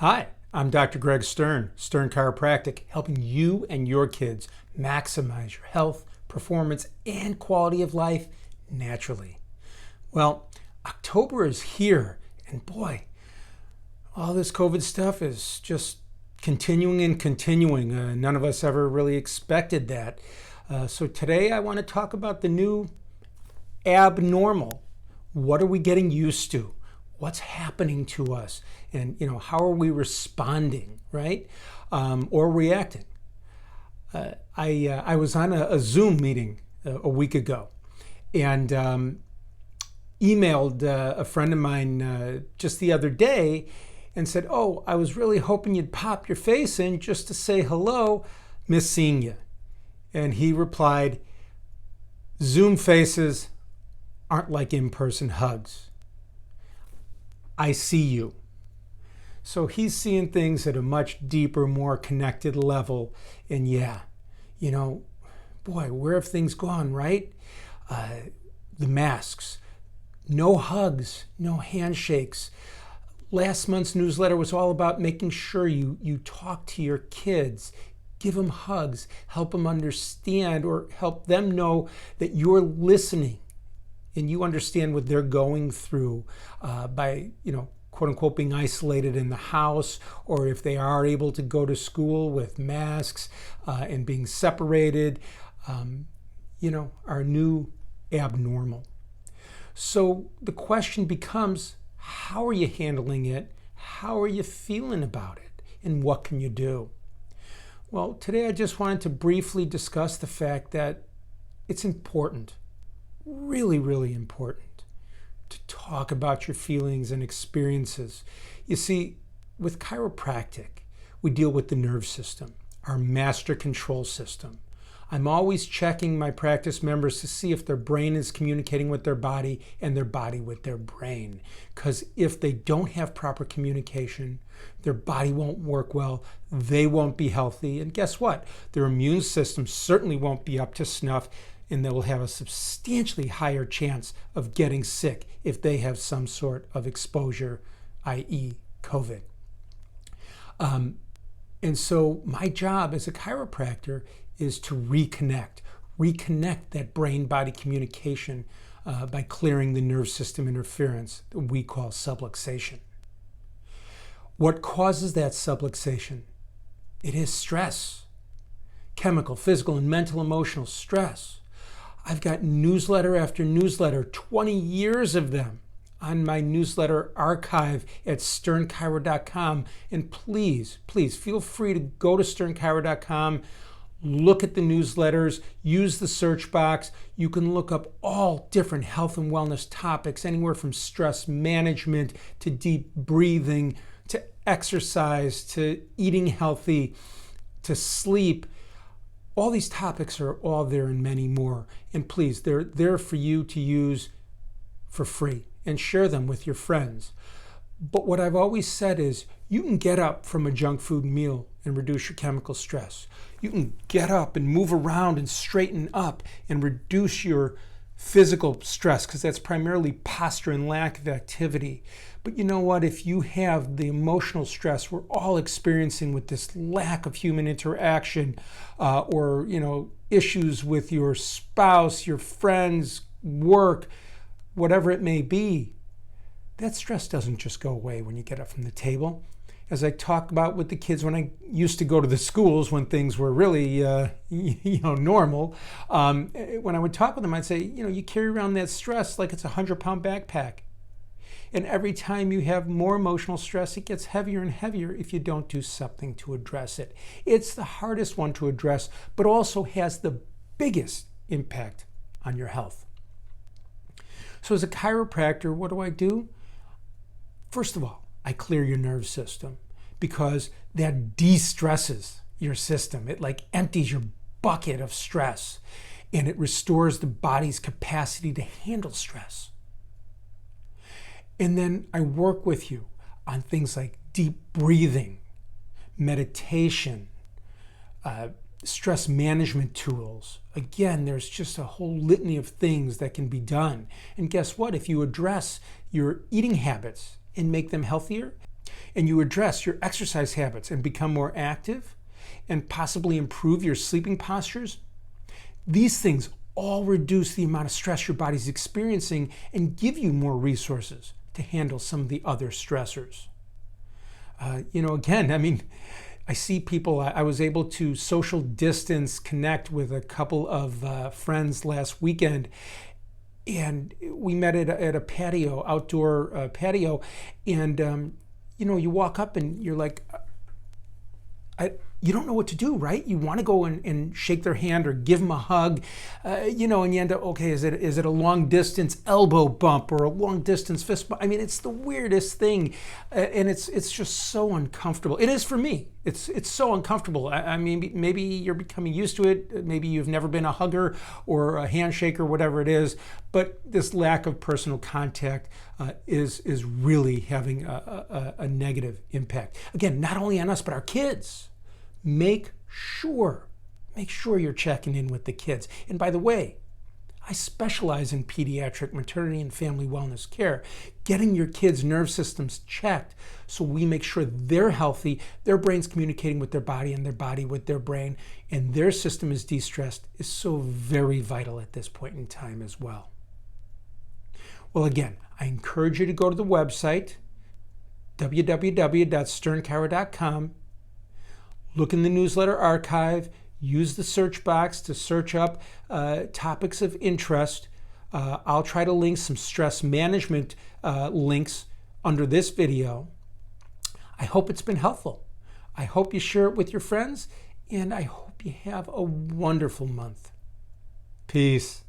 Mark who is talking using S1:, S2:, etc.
S1: Hi, I'm Dr. Greg Stern, Stern Chiropractic, helping you and your kids maximize your health, performance, and quality of life naturally. Well, October is here, and boy, all this COVID stuff is just continuing and continuing. None of us ever really expected that. So today I want to talk about the new abnormal. What are we getting used to? What's happening to us? And how are we responding, right? Or reacting? I was on a Zoom meeting a week ago, and emailed a friend of mine just the other day and said, "Oh, I was really hoping you'd pop your face in just to say hello. Miss seeing you." And he replied, "Zoom faces aren't like in-person hugs. I see you." So he's seeing things at a much deeper, more connected level. And boy, where have things gone, right? The masks, no hugs, no handshakes. Last month's newsletter was all about making sure you talk to your kids, give them hugs, help them understand or help them know that you're listening and you understand what they're going through by, quote unquote, being isolated in the house, or if they are able to go to school with masks and being separated, our new abnormal. So the question becomes, how are you handling it? How are you feeling about it? And what can you do? Well, today I just wanted to briefly discuss the fact that it's important, really, really important, to talk about your feelings and experiences. You see, with chiropractic, we deal with the nerve system, our master control system. I'm always checking my practice members to see if their brain is communicating with their body and their body with their brain. Because if they don't have proper communication, their body won't work well, they won't be healthy, and guess what? Their immune system certainly won't be up to snuff, and they will have a substantially higher chance of getting sick if they have some sort of exposure, i.e. COVID. And so my job as a chiropractor is to reconnect that brain-body communication by clearing the nerve system interference that we call subluxation. What causes that subluxation? It is stress. Chemical, physical, and mental, emotional stress. I've got newsletter after newsletter, 20 years of them, on my newsletter archive at sternchiro.com. And please feel free to go to sternchiro.com, look at the newsletters, use the search box. You can look up all different health and wellness topics, anywhere from stress management to deep breathing, to exercise, to eating healthy, to sleep. All these topics are all there and many more. And please, they're there for you to use for free and share them with your friends. But what I've always said is, you can get up from a junk food meal and reduce your chemical stress. You can get up and move around and straighten up and reduce your physical stress, because that's primarily posture and lack of activity. But you know what? If you have the emotional stress we're all experiencing with this lack of human interaction, or issues with your spouse, your friends, work, whatever it may be, that stress doesn't just go away when you get up from the table. As I talk about with the kids when I used to go to the schools when things were really, normal, when I would talk with them, I'd say, you carry around that stress like it's a 100-pound backpack. And every time you have more emotional stress, it gets heavier and heavier if you don't do something to address it. It's the hardest one to address, but also has the biggest impact on your health. So as a chiropractor, what do? First of all, I clear your nerve system, because that de-stresses your system. It empties your bucket of stress, and it restores the body's capacity to handle stress. And then I work with you on things like deep breathing, meditation, stress management tools. Again, there's just a whole litany of things that can be done. And guess what? If you address your eating habits and make them healthier, and you address your exercise habits and become more active and possibly improve your sleeping postures, these things all reduce the amount of stress your body's experiencing and give you more resources to handle some of the other stressors. Again, I see people, I was able to social distance connect with a couple of friends last weekend, and we met at a patio, outdoor patio, and you walk up and you're like, you don't know what to do, right? You want to go and shake their hand or give them a hug, and you end up, okay, is it a long distance elbow bump or a long distance fist bump? It's the weirdest thing, and it's just so uncomfortable. It is for me. It's so uncomfortable. Maybe you're becoming used to it. Maybe you've never been a hugger or a handshake or whatever it is, but this lack of personal contact is really having a negative impact. Again, not only on us, but our kids. Make sure you're checking in with the kids. And by the way, I specialize in pediatric maternity and family wellness care, getting your kids' nerve systems checked so we make sure they're healthy, their brain's communicating with their body and their body with their brain, and their system is de-stressed is so very vital at this point in time as well. Well, again, I encourage you to go to the website, www.sternchiro.com. Look in the newsletter archive, use the search box to search up topics of interest. I'll try to link some stress management links under this video. I hope it's been helpful. I hope you share it with your friends, and I hope you have a wonderful month. Peace.